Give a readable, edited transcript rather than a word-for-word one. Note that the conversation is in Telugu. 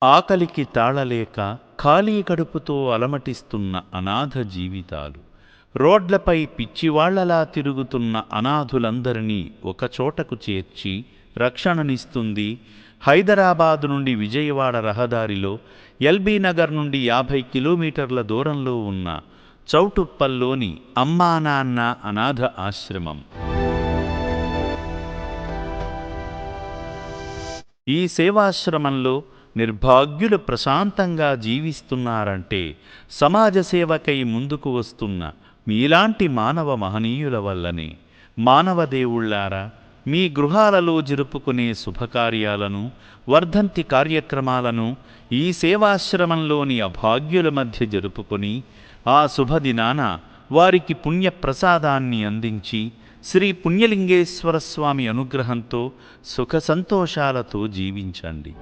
ఆకలికి తాళలేక ఖాళీ కడుపుతో అలమటిస్తున్న అనాథ జీవితాలు, రోడ్లపై పిచ్చివాళ్లలా తిరుగుతున్న అనాథులందరినీ ఒకచోటకు చేర్చి రక్షణనిస్తుంది హైదరాబాదు నుండి విజయవాడ రహదారిలో ఎల్బీ నగర్ నుండి 50 కిలోమీటర్ల దూరంలో ఉన్న చౌటుప్పల్లోని అమ్మా నాన్న అనాథ ఆశ్రమం. ఈ సేవాశ్రమంలో నిర్భాగ్యులు ప్రశాంతంగా జీవిస్తున్నారంటే సమాజ సేవకై ముందుకు వస్తున్న మీలాంటి మానవ మహనీయుల వల్లనే. మానవ దేవుళ్ళారా, మీ గృహాలలో జరుపుకునే శుభకార్యాలను, వర్ధంతి కార్యక్రమాలను ఈ సేవాశ్రమంలోని అభాగ్యుల మధ్య జరుపుకొని ఆ శుభదినాన వారికి పుణ్యప్రసాదాన్ని అందించి శ్రీ పుణ్యలింగేశ్వర స్వామి అనుగ్రహంతో సుఖ సంతోషాలతో జీవించండి.